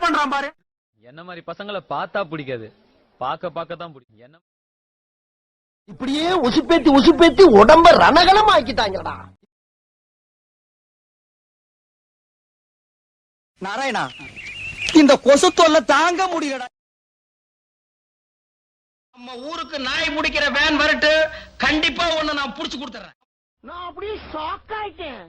பண்றான் பாரு. என்ன மாதிரி பசங்களை பார்த்தா பிடிக்காது, பார்க்க தான் பிடிக்கும். என்ன இப்படியே உசுப்பேத்தி உடம்ப ரணகலம் ஆக்கிட்டாங்கடா. நாராயணா, இந்த கொசு தொல்லை தாங்க முடியலடா. நம்ம ஊருக்கு நாய் முடிக்கிற வேன் வரட்டு, கண்டிப்பா ஒண்ணு நான் புடிச்சு கொடுத்துறேன். நான் அப்படியே ஷாக் ஆயிட்டேன்.